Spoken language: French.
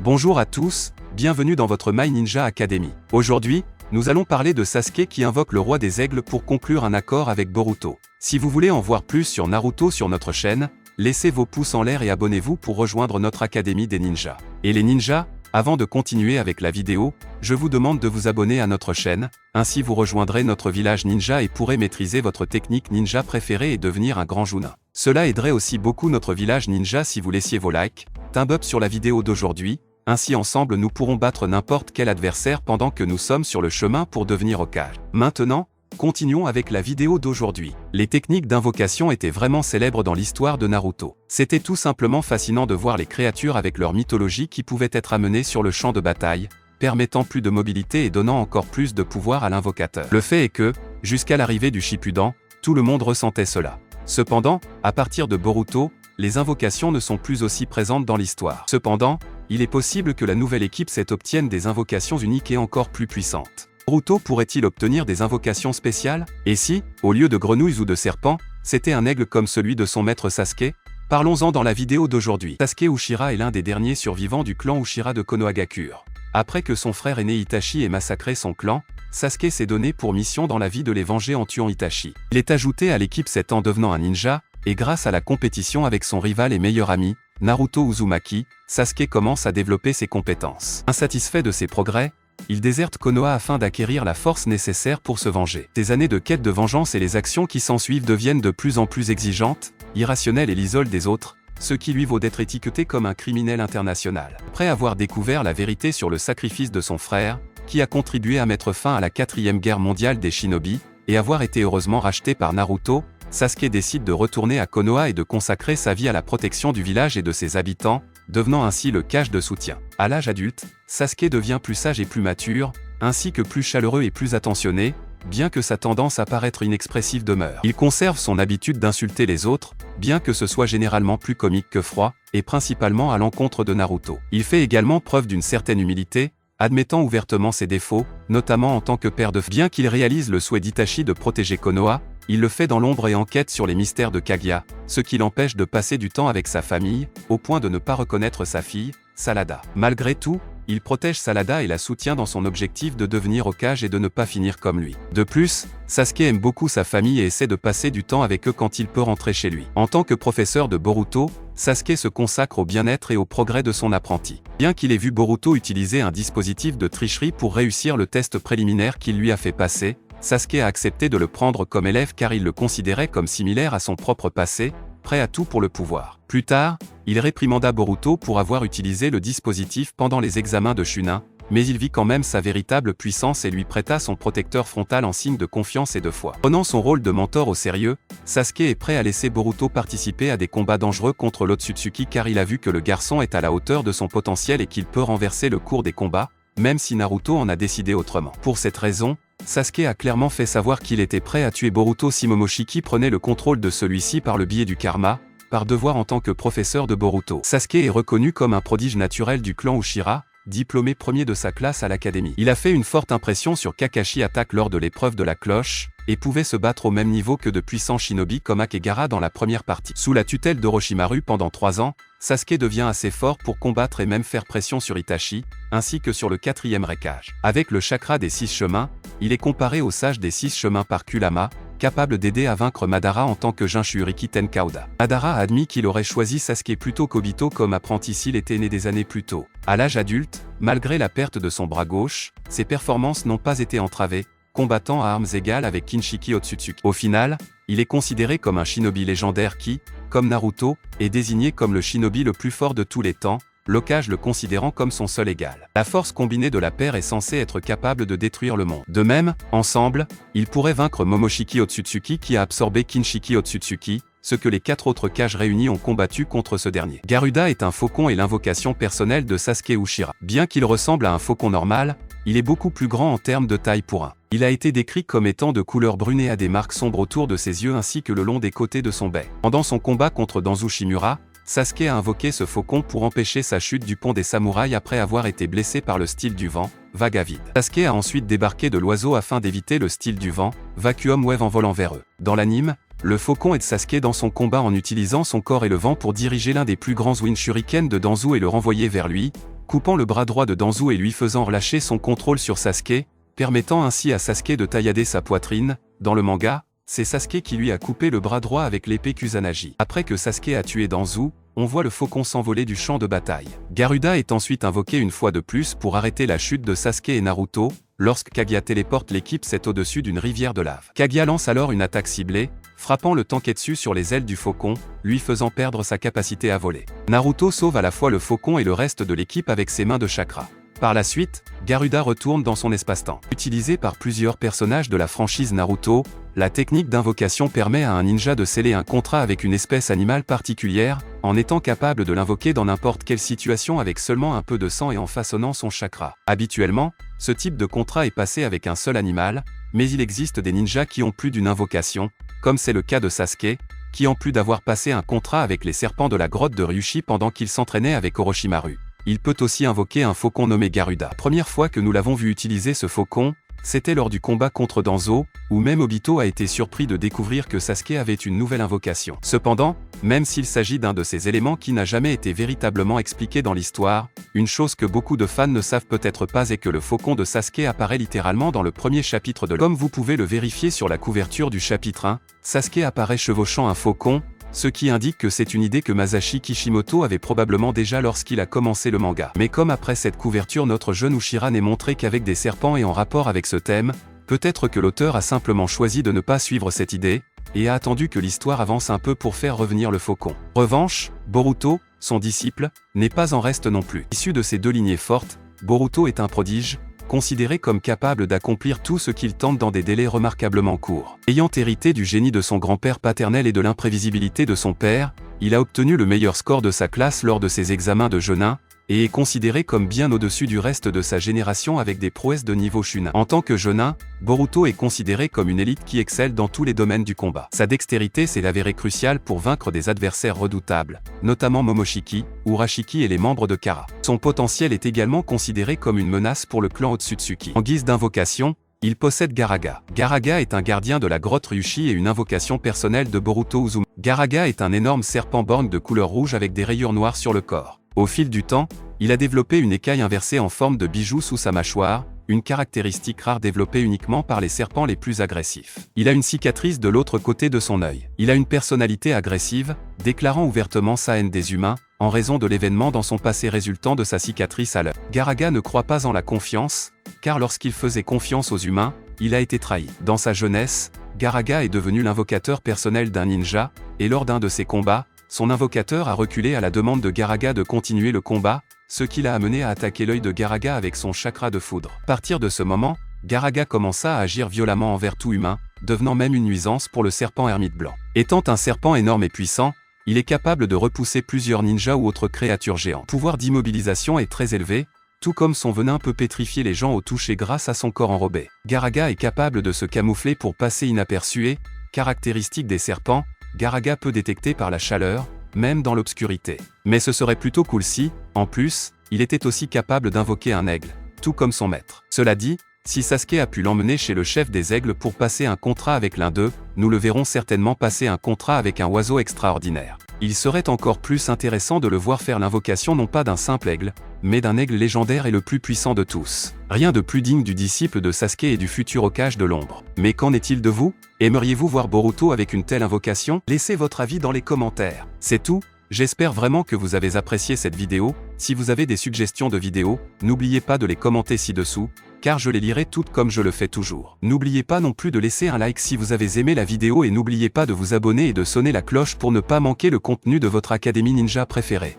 Bonjour à tous, bienvenue dans votre My Ninja Academy. Aujourd'hui, nous allons parler de Sasuke qui invoque le roi des aigles pour conclure un accord avec Boruto. Si vous voulez en voir plus sur Naruto sur notre chaîne, laissez vos pouces en l'air et abonnez-vous pour rejoindre notre Académie des ninjas. Et les ninjas, avant de continuer avec la vidéo, je vous demande de vous abonner à notre chaîne, ainsi vous rejoindrez notre village ninja et pourrez maîtriser votre technique ninja préférée et devenir un grand Chunin. Cela aiderait aussi beaucoup notre village ninja si vous laissiez vos likes, thumb up sur la vidéo d'aujourd'hui, ainsi ensemble nous pourrons battre n'importe quel adversaire pendant que nous sommes sur le chemin pour devenir Hokage. Maintenant, continuons avec la vidéo d'aujourd'hui. Les techniques d'invocation étaient vraiment célèbres dans l'histoire de Naruto. C'était tout simplement fascinant de voir les créatures avec leur mythologie qui pouvaient être amenées sur le champ de bataille, permettant plus de mobilité et donnant encore plus de pouvoir à l'invocateur. Le fait est que, jusqu'à l'arrivée du Shippuden, tout le monde ressentait cela. Cependant, à partir de Boruto, les invocations ne sont plus aussi présentes dans l'histoire. Cependant, il est possible que la nouvelle équipe 7 obtienne des invocations uniques et encore plus puissantes. Boruto pourrait-il obtenir des invocations spéciales? Et si, au lieu de grenouilles ou de serpents, c'était un aigle comme celui de son maître Sasuke? Parlons-en dans la vidéo d'aujourd'hui. Sasuke Uchiha est l'un des derniers survivants du clan Uchiha de Konohagakure. Après que son frère aîné Itachi ait massacré son clan, Sasuke s'est donné pour mission dans la vie de les venger en tuant Itachi. Il est ajouté à l'équipe 7 en devenant un ninja, et grâce à la compétition avec son rival et meilleur ami, Naruto Uzumaki, Sasuke commence à développer ses compétences. Insatisfait de ses progrès, il déserte Konoha afin d'acquérir la force nécessaire pour se venger. Ses années de quête de vengeance et les actions qui s'ensuivent deviennent de plus en plus exigeantes, irrationnelles et l'isolent des autres, ce qui lui vaut d'être étiqueté comme un criminel international. Après avoir découvert la vérité sur le sacrifice de son frère, qui a contribué à mettre fin à la 4e guerre mondiale des shinobi, et avoir été heureusement racheté par Naruto, Sasuke décide de retourner à Konoha et de consacrer sa vie à la protection du village et de ses habitants, devenant ainsi le cache de soutien. À l'âge adulte, Sasuke devient plus sage et plus mature, ainsi que plus chaleureux et plus attentionné, bien que sa tendance à paraître inexpressive demeure. Il conserve son habitude d'insulter les autres, bien que ce soit généralement plus comique que froid, et principalement à l'encontre de Naruto. Il fait également preuve d'une certaine humilité, admettant ouvertement ses défauts, notamment en tant que père de... Bien qu'il réalise le souhait d'Itachi de protéger Konoha, il le fait dans l'ombre et enquête sur les mystères de Kaguya, ce qui l'empêche de passer du temps avec sa famille, au point de ne pas reconnaître sa fille, Salada. Malgré tout, il protège Salada et la soutient dans son objectif de devenir Hokage et de ne pas finir comme lui. De plus, Sasuke aime beaucoup sa famille et essaie de passer du temps avec eux quand il peut rentrer chez lui. En tant que professeur de Boruto, Sasuke se consacre au bien-être et au progrès de son apprenti. Bien qu'il ait vu Boruto utiliser un dispositif de tricherie pour réussir le test préliminaire qu'il lui a fait passer, Sasuke a accepté de le prendre comme élève car il le considérait comme similaire à son propre passé, prêt à tout pour le pouvoir. Plus tard, il réprimanda Boruto pour avoir utilisé le dispositif pendant les examens de Chunin, mais il vit quand même sa véritable puissance et lui prêta son protecteur frontal en signe de confiance et de foi. Prenant son rôle de mentor au sérieux, Sasuke est prêt à laisser Boruto participer à des combats dangereux contre l'Otsutsuki car il a vu que le garçon est à la hauteur de son potentiel et qu'il peut renverser le cours des combats, même si Naruto en a décidé autrement. Pour cette raison, Sasuke a clairement fait savoir qu'il était prêt à tuer Boruto si Momoshiki prenait le contrôle de celui-ci par le biais du karma, par devoir en tant que professeur de Boruto. Sasuke est reconnu comme un prodige naturel du clan Uchiha, diplômé premier de sa classe à l'académie. Il a fait une forte impression sur Kakashi Attack lors de l'épreuve de la cloche, et pouvait se battre au même niveau que de puissants shinobi comme Akegara dans la première partie. Sous la tutelle d'Orochimaru pendant 3 ans, Sasuke devient assez fort pour combattre et même faire pression sur Itachi, ainsi que sur le 4e Raikage. Avec le chakra des 6 chemins, il est comparé au sage des 6 chemins par Kurama, capable d'aider à vaincre Madara en tant que Jinchuriki Tenkaido. Madara a admis qu'il aurait choisi Sasuke plutôt qu'Obito comme apprenti s'il était né des années plus tôt. À l'âge adulte, malgré la perte de son bras gauche, ses performances n'ont pas été entravées, combattant à armes égales avec Kinshiki Otsutsuki. Au final, il est considéré comme un shinobi légendaire qui, comme Naruto, est désigné comme le shinobi le plus fort de tous les temps, l'Hokage le considérant comme son seul égal. La force combinée de la paire est censée être capable de détruire le monde. De même, ensemble, ils pourraient vaincre Momoshiki Otsutsuki qui a absorbé Kinshiki Otsutsuki, ce que les 4 autres Kages réunis ont combattu contre ce dernier. Garuda est un faucon et l'invocation personnelle de Sasuke Uchiha. Bien qu'il ressemble à un faucon normal, il est beaucoup plus grand en termes de taille pour un. Il a été décrit comme étant de couleur brune et a des marques sombres autour de ses yeux ainsi que le long des côtés de son bec. Pendant son combat contre Danzo Shimura, Sasuke a invoqué ce faucon pour empêcher sa chute du pont des samouraïs après avoir été blessé par le style du vent, vague à vide. Sasuke a ensuite débarqué de l'oiseau afin d'éviter le style du vent, vacuum wave en volant vers eux. Dans l'anime, le faucon aide Sasuke dans son combat en utilisant son corps et le vent pour diriger l'un des plus grands wind shuriken de Danzo et le renvoyer vers lui, coupant le bras droit de Danzo et lui faisant relâcher son contrôle sur Sasuke, permettant ainsi à Sasuke de taillader sa poitrine. Dans le manga, c'est Sasuke qui lui a coupé le bras droit avec l'épée Kusanagi. Après que Sasuke a tué Danzo, on voit le faucon s'envoler du champ de bataille. Garuda est ensuite invoqué une fois de plus pour arrêter la chute de Sasuke et Naruto. Lorsque Kaguya téléporte l'équipe, c'est au-dessus d'une rivière de lave. Kaguya lance alors une attaque ciblée, frappant le Tanketsu sur les ailes du faucon, lui faisant perdre sa capacité à voler. Naruto sauve à la fois le faucon et le reste de l'équipe avec ses mains de chakra. Par la suite, Garuda retourne dans son espace-temps. Utilisée par plusieurs personnages de la franchise Naruto, la technique d'invocation permet à un ninja de sceller un contrat avec une espèce animale particulière, en étant capable de l'invoquer dans n'importe quelle situation avec seulement un peu de sang et en façonnant son chakra. Habituellement, ce type de contrat est passé avec un seul animal, mais il existe des ninjas qui ont plus d'une invocation, comme c'est le cas de Sasuke, qui en plus d'avoir passé un contrat avec les serpents de la grotte de Ryushi pendant qu'il s'entraînait avec Orochimaru. Il peut aussi invoquer un faucon nommé Garuda. La première fois que nous l'avons vu utiliser ce faucon, c'était lors du combat contre Danzo, où même Obito a été surpris de découvrir que Sasuke avait une nouvelle invocation. Cependant, même s'il s'agit d'un de ces éléments qui n'a jamais été véritablement expliqué dans l'histoire, une chose que beaucoup de fans ne savent peut-être pas est que le faucon de Sasuke apparaît littéralement dans le premier chapitre de Comme vous pouvez le vérifier sur la couverture du chapitre 1, Sasuke apparaît chevauchant un faucon, ce qui indique que c'est une idée que Masashi Kishimoto avait probablement déjà lorsqu'il a commencé le manga. Mais comme après cette couverture notre jeune Uchiha n'est montré qu'avec des serpents et en rapport avec ce thème, peut-être que l'auteur a simplement choisi de ne pas suivre cette idée, et a attendu que l'histoire avance un peu pour faire revenir le faucon. En revanche, Boruto, son disciple, n'est pas en reste non plus. Issu de ces deux lignées fortes, Boruto est un prodige, considéré comme capable d'accomplir tout ce qu'il tente dans des délais remarquablement courts. Ayant hérité du génie de son grand-père paternel et de l'imprévisibilité de son père, il a obtenu le meilleur score de sa classe lors de ses examens de Jonin, et est considéré comme bien au-dessus du reste de sa génération avec des prouesses de niveau Chunin. En tant que Jonin, Boruto est considéré comme une élite qui excelle dans tous les domaines du combat. Sa dextérité s'est avérée cruciale pour vaincre des adversaires redoutables, notamment Momoshiki, Urashiki et les membres de Kara. Son potentiel est également considéré comme une menace pour le clan Otsutsuki. En guise d'invocation, il possède Garaga. Garaga est un gardien de la grotte Ryushi et une invocation personnelle de Boruto Uzumaki. Garaga est un énorme serpent borgne de couleur rouge avec des rayures noires sur le corps. Au fil du temps, il a développé une écaille inversée en forme de bijou sous sa mâchoire, une caractéristique rare développée uniquement par les serpents les plus agressifs. Il a une cicatrice de l'autre côté de son œil. Il a une personnalité agressive, déclarant ouvertement sa haine des humains, en raison de l'événement dans son passé résultant de sa cicatrice à l'œil. Garaga ne croit pas en la confiance, car lorsqu'il faisait confiance aux humains, il a été trahi. Dans sa jeunesse, Garaga est devenu l'invocateur personnel d'un ninja, et lors d'un de ses combats, son invocateur a reculé à la demande de Garaga de continuer le combat, ce qui l'a amené à attaquer l'œil de Garaga avec son chakra de foudre. À partir de ce moment, Garaga commença à agir violemment envers tout humain, devenant même une nuisance pour le serpent ermite blanc. Étant un serpent énorme et puissant, il est capable de repousser plusieurs ninjas ou autres créatures géantes. Son pouvoir d'immobilisation est très élevé, tout comme son venin peut pétrifier les gens au toucher grâce à son corps enrobé. Garaga est capable de se camoufler pour passer inaperçu et, caractéristique des serpents, Garaga peut détecter par la chaleur, même dans l'obscurité. Mais ce serait plutôt cool si, en plus, il était aussi capable d'invoquer un aigle, tout comme son maître. Cela dit, si Sasuke a pu l'emmener chez le chef des aigles pour passer un contrat avec l'un d'eux, nous le verrons certainement passer un contrat avec un oiseau extraordinaire. Il serait encore plus intéressant de le voir faire l'invocation non pas d'un simple aigle, mais d'un aigle légendaire et le plus puissant de tous. Rien de plus digne du disciple de Sasuke et du futur Hokage de l'ombre. Mais qu'en est-il de vous? Aimeriez-vous voir Boruto avec une telle invocation? Laissez votre avis dans les commentaires. C'est tout, j'espère vraiment que vous avez apprécié cette vidéo. Si vous avez des suggestions de vidéos, n'oubliez pas de les commenter ci-dessous, car je les lirai toutes comme je le fais toujours. N'oubliez pas non plus de laisser un like si vous avez aimé la vidéo et n'oubliez pas de vous abonner et de sonner la cloche pour ne pas manquer le contenu de votre académie ninja préférée.